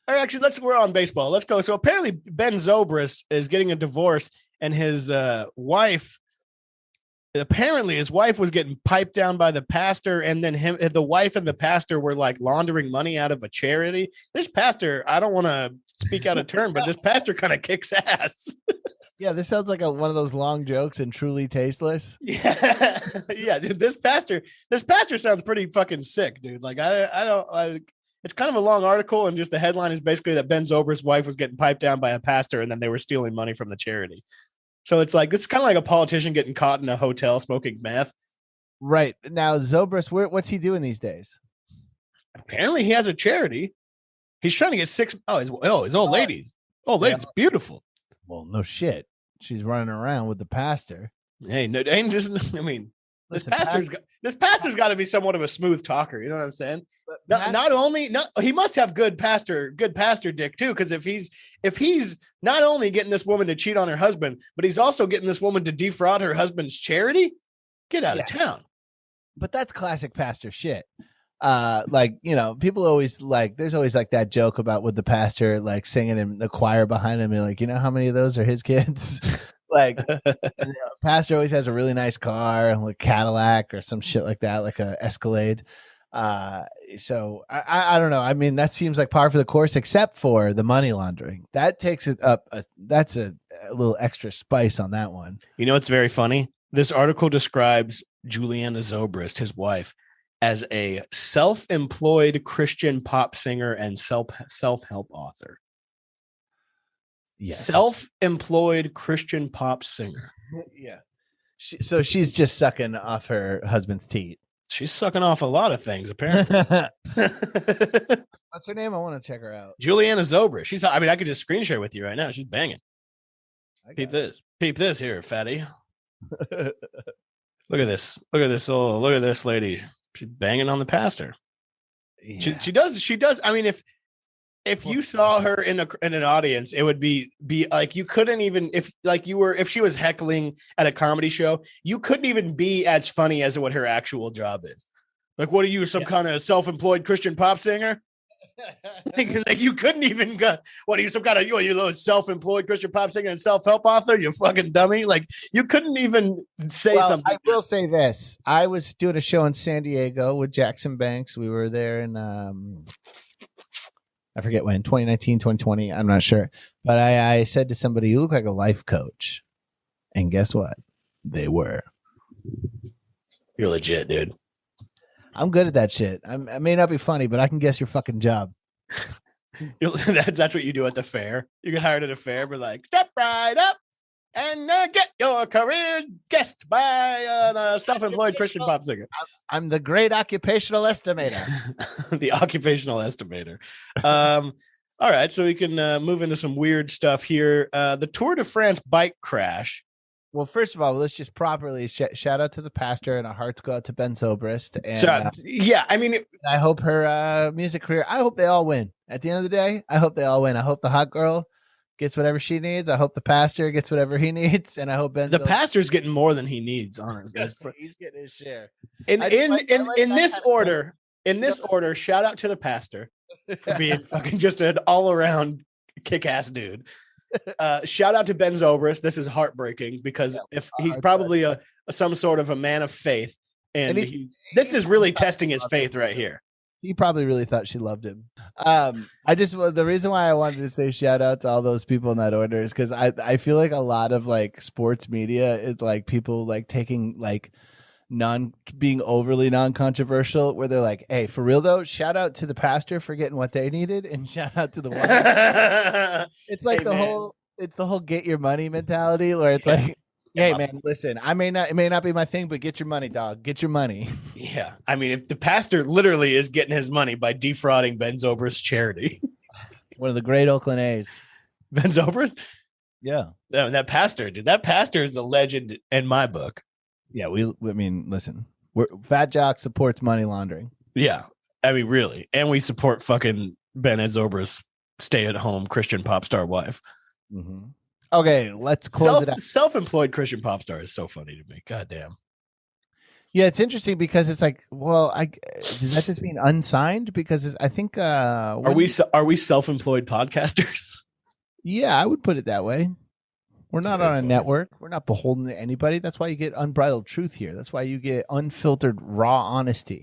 Or actually, we're on baseball. Let's go. So apparently Ben Zobrist is getting a divorce, and his wife. Apparently, his wife was getting piped down by the pastor, and then the wife and the pastor were like laundering money out of a charity. This pastor, I don't want to speak out of turn, but this pastor kind of kicks ass. Yeah, this sounds like one of those long jokes and truly tasteless. Yeah, yeah, dude. This pastor sounds pretty fucking sick, dude. Like it's kind of a long article, and just the headline is basically that Ben Zobrist's wife was getting piped down by a pastor, and then they were stealing money from the charity. So it's like, this is kind of like a politician getting caught in a hotel smoking meth. Right. Now, Zobrist, what's he doing these days? Apparently he has a charity. He's trying to get his old ladies. Old lady's beautiful. Well, no shit. She's running around with the pastor. Hey, no, ain't just, I mean, listen, this pastor's got to be somewhat of a smooth talker. You know what I'm saying? He must have good pastor dick too. Because if he's not only getting this woman to cheat on her husband, but he's also getting this woman to defraud her husband's charity, get out of town. But that's classic pastor shit. Like, you know, people always like, there's always like that joke about with the pastor like singing in the choir behind him, and like, you know how many of those are his kids? Like, pastor always has a really nice car, like Cadillac or some shit like that, like a Escalade. So I don't know. I mean, that seems like par for the course, except for the money laundering. That takes it up. That's a little extra spice on that one. You know, it's very funny. This article describes Juliana Zobrist, his wife, as a self-employed Christian pop singer and self-help author. Yes. Self-employed Christian pop singer. Yeah. So she's just sucking off her husband's teat. She's sucking off a lot of things, apparently. What's her name? I want to check her out. Juliana Zobrist. I could just screen share with you right now. She's banging. Peep this here, fatty. Look at this. Look at this. Oh, look at this lady. She's banging on the pastor. Yeah. She does. I mean, if you saw her in an audience, it would be like, you couldn't even, if she was heckling at a comedy show, you couldn't even be as funny as what her actual job is. Like, what are you, some kind of self-employed Christian pop singer? like you couldn't even go, what are you, some kind of, you self-employed Christian pop singer and self-help author, you fucking dummy? Like, you couldn't even say something. I will say this. I was doing a show in San Diego with Jackson Banks. We were there in I forget when, 2019, 2020. I'm not sure. But I said to somebody, you look like a life coach. And guess what? They were. You're legit, dude. I'm good at that shit. I may not be funny, but I can guess your fucking job. That's what you do at the fair. You get hired at a fair, but like, step right up and get your career guessed by a self-employed Christian pop singer. I'm the great occupational estimator. The occupational estimator. All right, so we can move into some weird stuff here. The Tour de France bike crash. Well, first of all, let's just properly shout out to the pastor, and our hearts go out to Ben Zobrist. And I mean, I hope her music career. I hope they all win. At the end of the day, I hope they all win. I hope the hot girl gets whatever she needs. I hope the pastor gets whatever he needs, and I hope Ben. The pastor's getting more than he needs. Honestly, he's getting his share. In this order, shout out to the pastor for being fucking just an all around kick ass dude. Shout out to Ben Zobrist. This is heartbreaking because if he's probably some sort of a man of faith, and this is really testing his faith right here. He probably really thought she loved him. The reason why I wanted to say shout out to all those people in that order is because I feel like a lot of like sports media is like people like taking like being overly non-controversial, where they're like, hey, for real though, shout out to the pastor for getting what they needed, and shout out to the one. It's like it's the whole get your money mentality, where it's like, hey man, listen, it may not be my thing, but get your money, dog. Get your money. Yeah. I mean, if the pastor literally is getting his money by defrauding Ben Zobrist's charity. One of the great Oakland A's. Ben Zobrist? Yeah. That pastor, dude. That pastor is a legend in my book. Yeah, I mean, listen, Fat Jock supports money laundering. Yeah, I mean, really. And we support fucking Ben Zobrist's stay-at-home Christian pop star wife. Mm-hmm. Okay, let's close it out. Self-employed Christian pop star is so funny to me. God damn. Yeah, it's interesting because it's like, well, does that just mean unsigned? Because I think are we self-employed podcasters? Yeah, I would put it that way. We're That's not very on a funny. network. We're not beholden to anybody. That's why you get unbridled truth here. That's why you get unfiltered raw honesty.